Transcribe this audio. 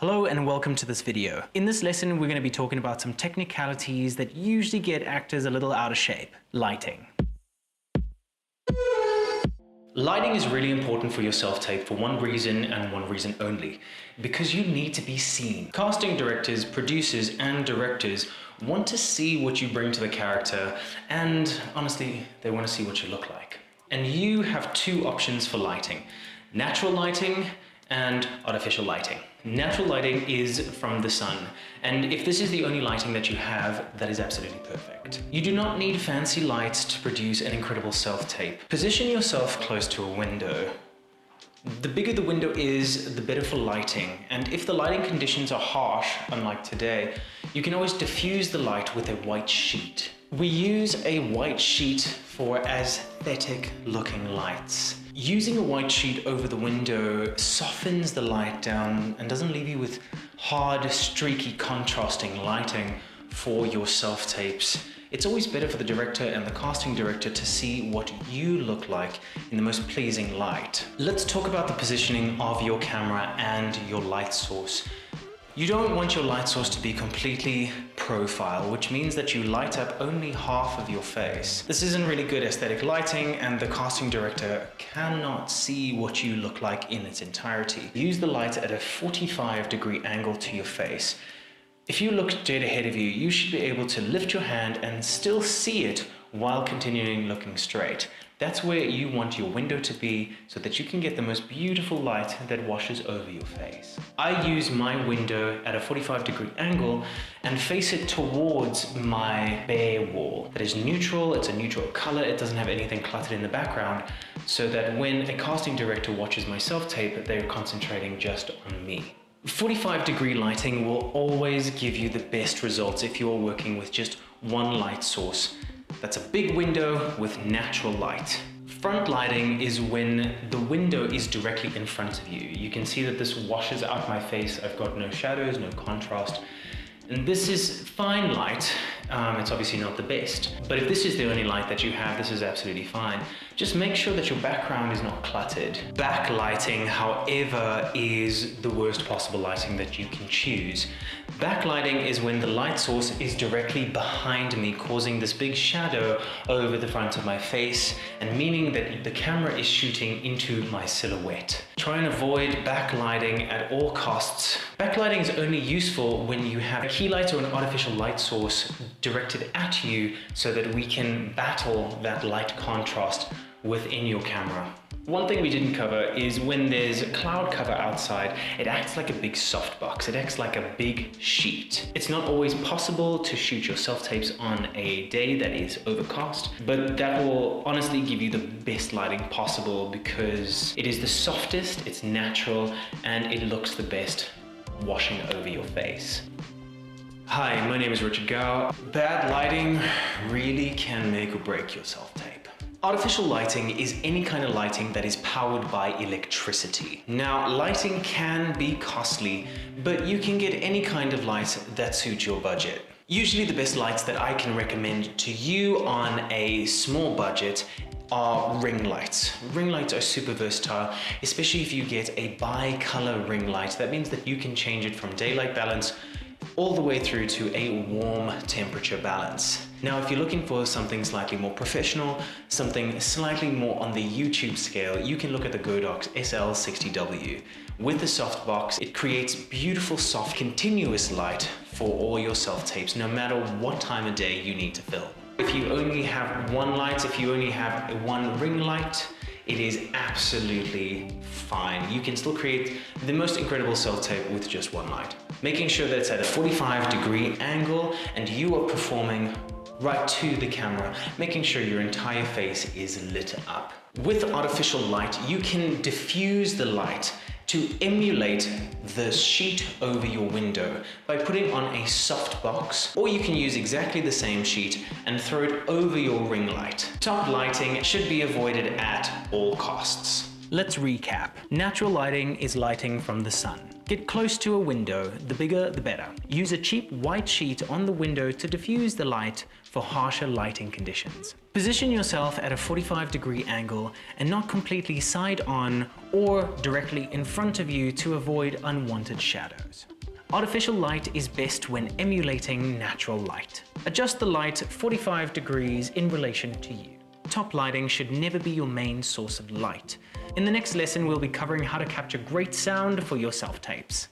Hello and welcome to this video. In this lesson, we're going to be talking about some technicalities that usually get actors a little out of shape. Lighting. Lighting is really important for your self-tape for one reason and one reason only, because you need to be seen. Casting directors, producers, and directors want to see what you bring to the character, and honestly, they want to see what you look like. And you have two options for lighting: natural lighting and artificial lighting. Natural lighting is from the sun, and if this is the only lighting that you have, that is absolutely perfect. You do not need fancy lights to produce an incredible self-tape. Position yourself close to a window. The bigger the window is, the better for lighting, and if the lighting conditions are harsh, unlike today, you can always diffuse the light with a white sheet. We use a white sheet for aesthetic looking lights. Using a white sheet over the window softens the light down and doesn't leave you with hard, streaky, contrasting lighting for your self-tapes. It's always better for the director and the casting director to see what you look like in the most pleasing light. Let's talk about the positioning of your camera and your light source. You don't want your light source to be completely profile, which means that you light up only half of your face. This isn't really good aesthetic lighting, and the casting director cannot see what you look like in its entirety. Use the light at a 45-degree angle to your face. If you look dead ahead of you, you should be able to lift your hand and still see it while continuing looking straight. That's where you want your window to be so that you can get the most beautiful light that washes over your face. I use my window at a 45-degree angle and face it towards my bare wall. That is neutral, it's a neutral color, it doesn't have anything cluttered in the background, so that when a casting director watches my self-tape, they're concentrating just on me. 45-degree lighting will always give you the best results if you're working with just one light source. That's a big window with natural light. Front lighting is when the window is directly in front of you. You can see that this washes out my face. I've got no shadows, no contrast. And this is fine light. It's obviously not the best, but if this is the only light that you have, this is absolutely fine. Just make sure that your background is not cluttered. Backlighting, however, is the worst possible lighting that you can choose. Backlighting is when the light source is directly behind me, causing this big shadow over the front of my face, and meaning that the camera is shooting into my silhouette. Try and avoid backlighting at all costs. Backlighting is only useful when you have a key light or an artificial light source directed at you so that we can battle that light contrast within your camera. One thing we didn't cover is when there's cloud cover outside, it acts like a big softbox. It acts like a big sheet. It's not always possible to shoot your self-tapes on a day that is overcast, but that will honestly give you the best lighting possible because it is the softest, it's natural, and it looks the best washing over your face. Hi, my name is Richard Gow. Bad lighting really can make or break your self-tape. Artificial lighting is any kind of lighting that is powered by electricity. Now, lighting can be costly, but you can get any kind of light that suits your budget. Usually the best lights that I can recommend to you on a small budget are ring lights. Ring lights are super versatile, especially if you get a bi-color ring light. That means that you can change it from daylight balance all the way through to a warm temperature balance. Now, if you're looking for something slightly more professional, something slightly more on the YouTube scale, you can look at the Godox SL60W. With the softbox, it creates beautiful, soft, continuous light for all your self-tapes, no matter what time of day you need to film. If you only have one light, if you only have one ring light, it is absolutely fine. You can still create the most incredible self-tape with just one light. Making sure that it's at a 45-degree angle and you are performing right to the camera, making sure your entire face is lit up. With artificial light, you can diffuse the light to emulate the sheet over your window by putting on a soft box, or you can use exactly the same sheet and throw it over your ring light. Top lighting should be avoided at all costs. Let's recap. Natural lighting is lighting from the sun. Get close to a window, the bigger the better. Use a cheap white sheet on the window to diffuse the light for harsher lighting conditions. Position yourself at a 45-degree angle and not completely side on or directly in front of you to avoid unwanted shadows. Artificial light is best when emulating natural light. Adjust the light 45 degrees in relation to you. Top lighting should never be your main source of light. In the next lesson, we'll be covering how to capture great sound for your self-tapes.